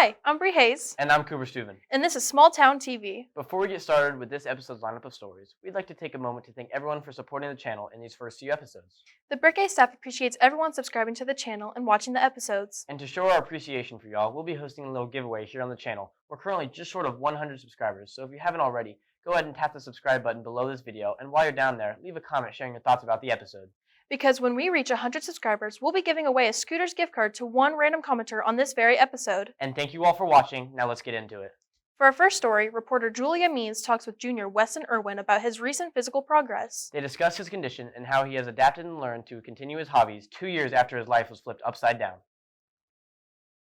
Hi, I'm Bree Hayes. And I'm Cooper Steuven. And this is Small Town TV. Before we get started with this episode's lineup of stories, we'd like to take a moment to thank everyone for supporting the channel in these first few episodes. The Brick A staff appreciates everyone subscribing to the channel and watching the episodes. And to show our appreciation for y'all, we'll be hosting a little giveaway here on the channel. We're currently just short of 100 subscribers, so if you haven't already, go ahead and tap the subscribe button below this video, and while you're down there, leave a comment sharing your thoughts about the episode. Because when we reach 100 subscribers, we'll be giving away a Scooters gift card to one random commenter on this very episode. And thank you all for watching. Now let's get into it. For our first story, reporter Julia Means talks with junior Weston Irwin about his recent physical progress. They discuss his condition and how he has adapted and learned to continue his hobbies 2 years after his life was flipped upside down.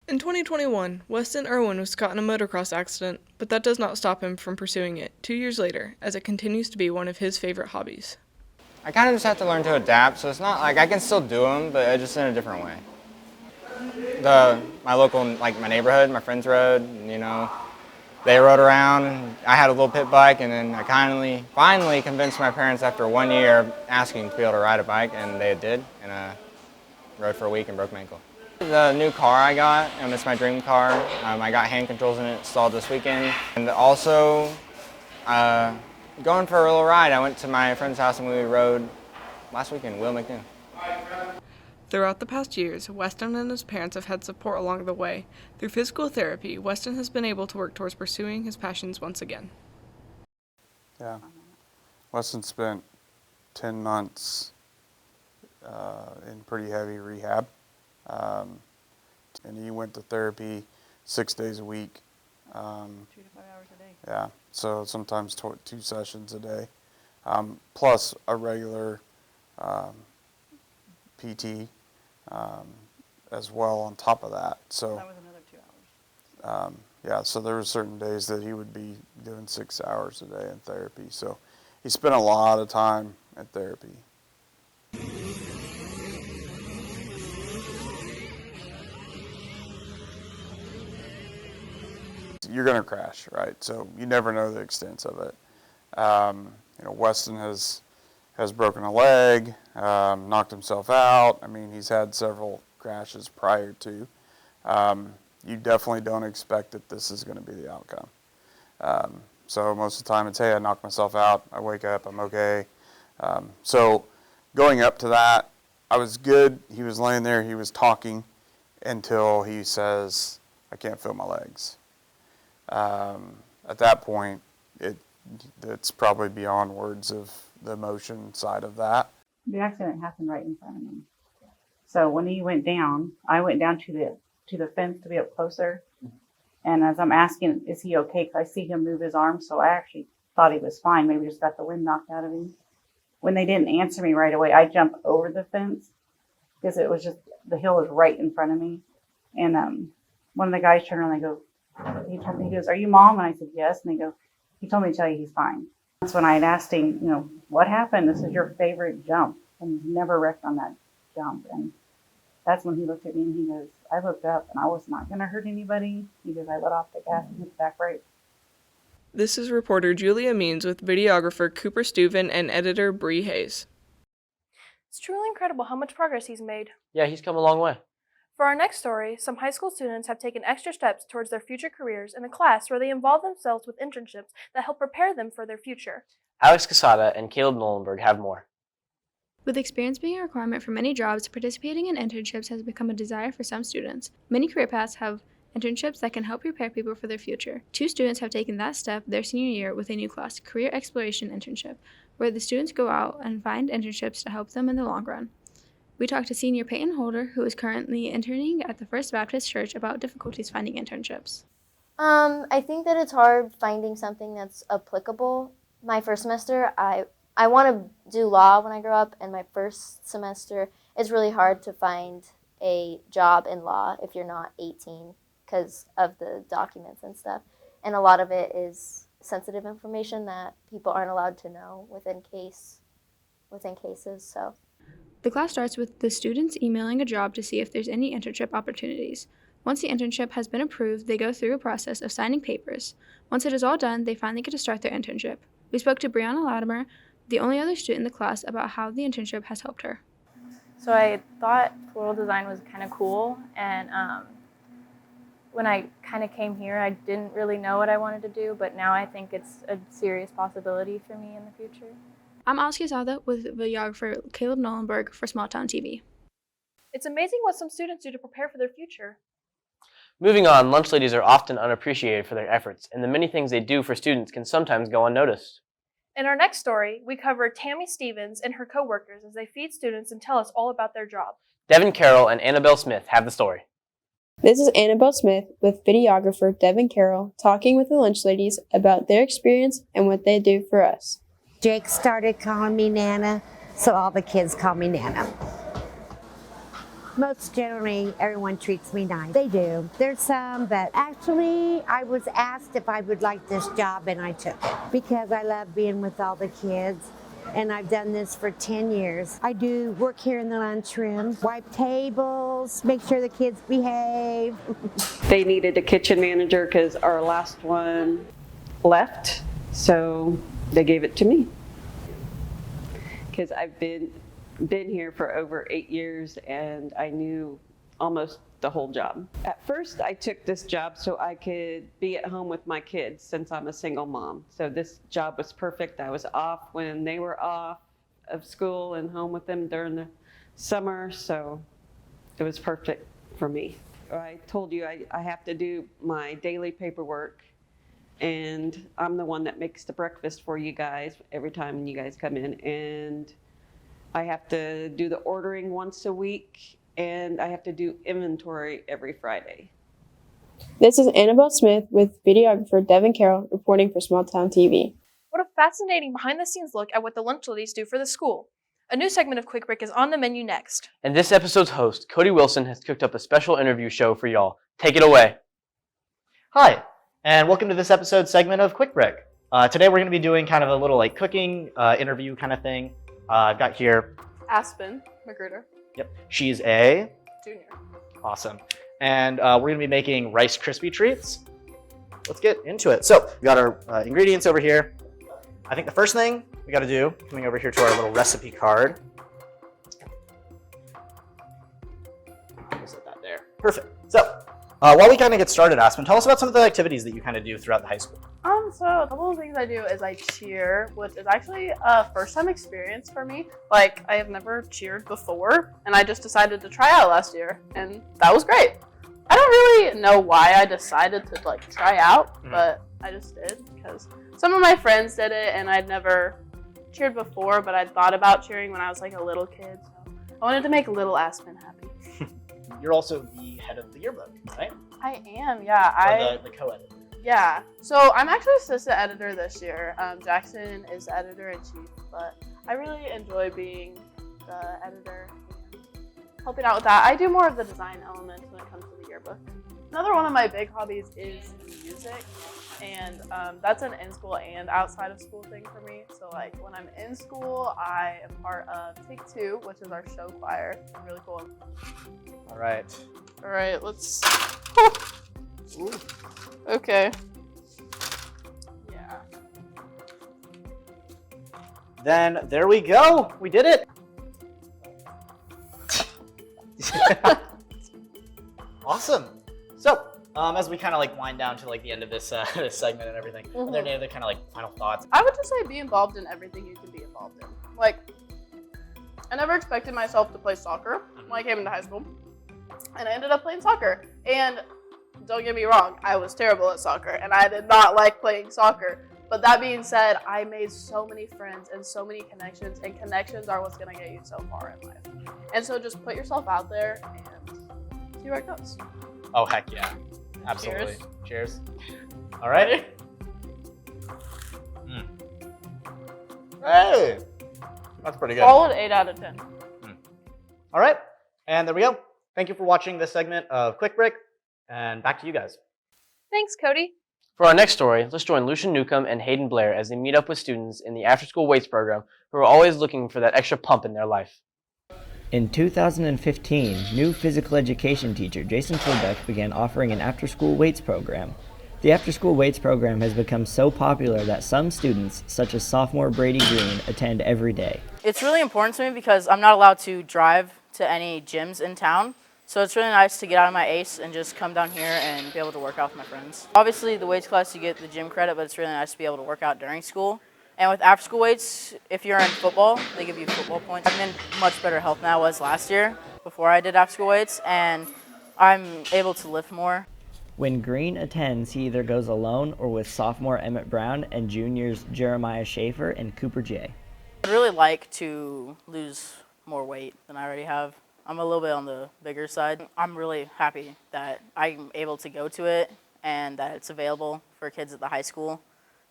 In 2021, Weston Irwin was caught in a motocross accident, but that does not stop him from pursuing it 2 years later, as it continues to be one of his favorite hobbies. I kind of just have to learn to adapt, so it's not like I can still do them, but just in a different way. My local, like my neighborhood, my friends rode, they rode around, and I had a little pit bike, and then I finally convinced my parents after 1 year asking to be able to ride a bike, and they did, and I rode for a week and broke my ankle. The new car I got, and it's my dream car. I got hand controls in it installed this weekend, and also going for a little ride. I went to my friend's house and we rode last weekend, Will McNew. Throughout the past years, Weston and his parents have had support along the way. Through physical therapy, Weston has been able to work towards pursuing his passions once again. Yeah. Weston spent 10 months in pretty heavy rehab. And he went to therapy 6 days a week. 2 to 5 hours a day. Yeah, so sometimes 2 sessions a day, plus a regular PT as well on top of that. So that was another 2 hours. Yeah, so there were certain days that he would be doing 6 hours a day in therapy. So he spent a lot of time at therapy. You're going to crash, right? So you never know the extent of it. Weston has broken a leg, knocked himself out. I mean, he's had several crashes prior to. You definitely don't expect that this is going to be the outcome. So most of the time it's, hey, I knocked myself out. I wake up, I'm okay. So going up to that, I was good. He was laying there, he was talking until he says, I can't feel my legs. At that point, it's probably beyond words of the emotion side of that. The accident happened right in front of me. So when he went down, I went down to the fence to be up closer. And as I'm asking, is he okay? Because I see him move his arm, so I actually thought he was fine. Maybe just got the wind knocked out of him. When they didn't answer me right away, I jumped over the fence because it was just, the hill was right in front of me. And one of the guys turned around and they go, he goes, are you mom? And I said, yes. And he told me to tell you he's fine. That's when I had asked him, what happened? This is your favorite jump. And he's never wrecked on that jump. And that's when he looked at me and he goes, I looked up and I was not going to hurt anybody. He goes, I let off the gas and hit the back brake. This is reporter Julia Means with videographer Cooper Steuven and editor Bree Hayes. It's truly incredible how much progress he's made. Yeah, he's come a long way. For our next story, some high school students have taken extra steps towards their future careers in a class where they involve themselves with internships that help prepare them for their future. Alex Casada and Caleb Nolenberg have more. With experience being a requirement for many jobs, participating in internships has become a desire for some students. Many career paths have internships that can help prepare people for their future. 2 students have taken that step their senior year with a new class, Career Exploration Internship, where the students go out and find internships to help them in the long run. We talked to senior Peyton Holder, who is currently interning at the First Baptist Church, about difficulties finding internships. I think that it's hard finding something that's applicable. My first semester, I want to do law when I grow up, and my first semester, it's really hard to find a job in law if you're not 18 because of the documents and stuff. And a lot of it is sensitive information that people aren't allowed to know within cases, so. The class starts with the students emailing a job to see if there's any internship opportunities. Once the internship has been approved, they go through a process of signing papers. Once it is all done, they finally get to start their internship. We spoke to Brianna Latimer, the only other student in the class, about how the internship has helped her. So I thought floral design was kind of cool, and When I kind of came here, I didn't really know what I wanted to do, but now I think it's a serious possibility for me in the future. I'm Alice Quesada with videographer Caleb Nollenberg for Small Town TV. It's amazing what some students do to prepare for their future. Moving on, lunch ladies are often unappreciated for their efforts, and the many things they do for students can sometimes go unnoticed. In our next story, we cover Tammy Stevens and her coworkers as they feed students and tell us all about their job. Devin Carroll and Annabelle Smith have the story. This is Annabelle Smith with videographer Devin Carroll talking with the lunch ladies about their experience and what they do for us. Jake started calling me Nana, so all the kids call me Nana. Most generally, everyone treats me nice. They do. There's some that actually I was asked if I would like this job and I took it because I love being with all the kids. And I've done this for 10 years. I do work here in the lunchroom, wipe tables, make sure the kids behave. They needed a kitchen manager because our last one left, so they gave it to me. Because I've been here for over 8 years and I knew almost the whole job. At first, I took this job so I could be at home with my kids since I'm a single mom. So this job was perfect. I was off when they were off of school and home with them during the summer, so it was perfect for me. I told you I have to do my daily paperwork, and I'm the one that makes the breakfast for you guys every time you guys come in, and I have to do the ordering once a week, and I have to do inventory every Friday. This is Annabelle Smith with videographer Devin Carroll reporting for Small Town TV. What a fascinating behind-the-scenes look at what the lunch ladies do for the school. A new segment of Quick Break is on the menu next. And this episode's host, Cody Wilson, has cooked up a special interview show for y'all. Take it away. Hi, and welcome to this episode segment of Quick Break. Today we're going to be doing kind of a little like cooking interview kind of thing. I've got here Aspen, Magruder. Yep. She's a Junior. Awesome. And we're going to be making Rice Krispie treats. Let's get into it. So we got our ingredients over here. I think the first thing we got to do, coming over here to our little recipe card. We'll set that there. Perfect. So while we kind of get started, Aspen, tell us about some of the activities that you kind of do throughout the high school. So a couple of things I do is I cheer, which is actually a first-time experience for me. Like, I have never cheered before, and I just decided to try out last year, and that was great. I don't really know why I decided to like try out, but I just did because some of my friends did it, and I'd never cheered before, but I'd thought about cheering when I was like a little kid, so I wanted to make little Aspen happy. You're also the head of the yearbook, right? I am, yeah. Or the co-editor. Yeah, so I'm actually assistant editor this year. Jackson is editor-in-chief, but I really enjoy being the editor and helping out with that. I do more of the design elements when it comes to the yearbook. Another one of my big hobbies is music, and that's an in-school and outside of school thing for me. So like when I'm in school, I am part of Take Two, which is our show choir. It's really cool. All right. All right, let's... Ooh. Okay. Yeah. Then there we go. We did it. Awesome. So, as we kind of like wind down to like the end of this this segment and everything, are there any other kind of like final thoughts? I would just say be involved in everything you can be involved in. Like, I never expected myself to play soccer when I came into high school, and I ended up playing soccer. And don't get me wrong, I was terrible at soccer, and I did not like playing soccer. But that being said, I made so many friends and so many connections, and connections are what's gonna get you so far in life. And so just put yourself out there and see where it goes. Oh, heck yeah. Absolutely. Cheers. All right. Hey! That's pretty good. Solid 8 out of 10. All right. And there we go. Thank you for watching this segment of Quick Break. And back to you guys. Thanks, Cody. For our next story, let's join Lucian Newcomb and Hayden Blair as they meet up with students in the after-school weights program who are always looking for that extra pump in their life. In 2015, new physical education teacher Jason Fulbeck began offering an after-school weights program. The after-school weights program has become so popular that some students, such as sophomore Brady Green, attend every day. It's really important to me because I'm not allowed to drive to any gyms in town. So it's really nice to get out of my ACE and just come down here and be able to work out with my friends. Obviously, the weights class, you get the gym credit, but it's really nice to be able to work out during school. And with after school weights, if you're in football, they give you football points. I'm in much better health than I was last year before I did after school weights, and I'm able to lift more. When Green attends, he either goes alone or with sophomore Emmett Brown and juniors Jeremiah Schaefer and Cooper J. I'd really like to lose more weight than I already have. I'm a little bit on the bigger side. I'm really happy that I'm able to go to it and that it's available for kids at the high school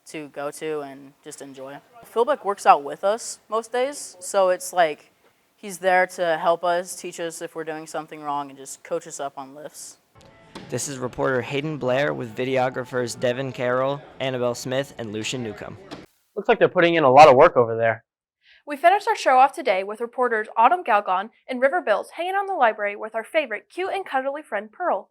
to go to and just enjoy. Philbeck works out with us most days, so it's like he's there to help us, teach us if we're doing something wrong, and just coach us up on lifts. This is reporter Hayden Blair with videographers Devin Carroll, Annabelle Smith, and Lucian Newcomb. Looks like they're putting in a lot of work over there. We finished our show off today with reporters Autumn Galgon and River Bills hanging out in the library with our favorite cute and cuddly friend Pearl.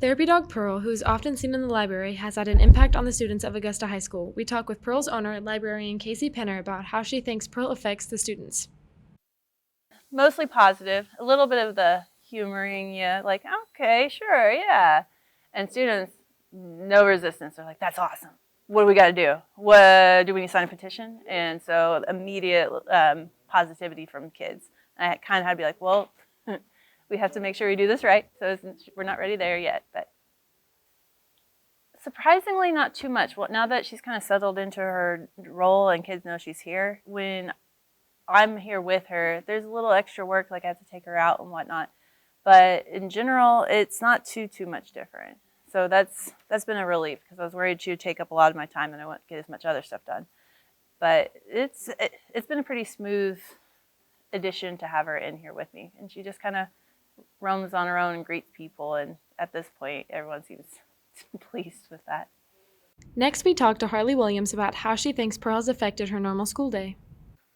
Therapy dog Pearl, who is often seen in the library, has had an impact on the students of Augusta High School. We talk with Pearl's owner, librarian Casey Penner, about how she thinks Pearl affects the students. Mostly positive, a little bit of the humoring you, like, okay, sure, yeah. And students, no resistance. They're like, that's awesome. What do we got to do? What do we need to sign a petition? And so immediate positivity from kids. And I kind of had to be like, well, we have to make sure we do this right. So we're not ready there yet. But surprisingly, not too much. Well, now that she's kind of settled into her role and kids know she's here, when I'm here with her, there's a little extra work, like I have to take her out and whatnot. But in general, it's not too much different. So that's been a relief because I was worried she would take up a lot of my time and I wouldn't get as much other stuff done. But it's been a pretty smooth addition to have her in here with me. And she just kind of roams on her own and greets people. And at this point, everyone seems pleased with that. Next, we talked to Harley Williams about how she thinks Pearl has affected her normal school day.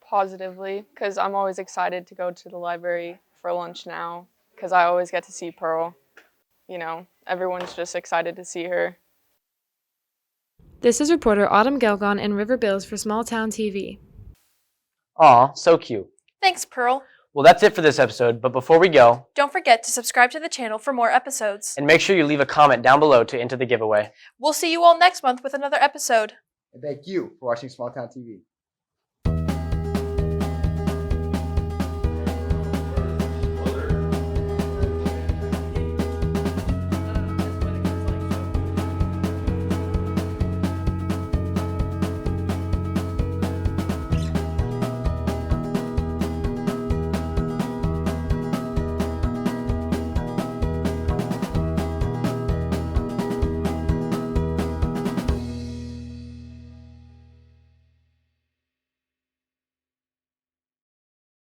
Positively, because I'm always excited to go to the library for lunch now because I always get to see Pearl. You know, everyone's just excited to see her. This is reporter Autumn Galgon and River Bills for Small Town TV. Aw, so cute. Thanks, Pearl. Well, that's it for this episode, but before we go, Don't forget to subscribe to the channel for more episodes. and make sure you leave a comment down below to enter the giveaway. We'll see you all next month with another episode. And thank you for watching Small Town TV.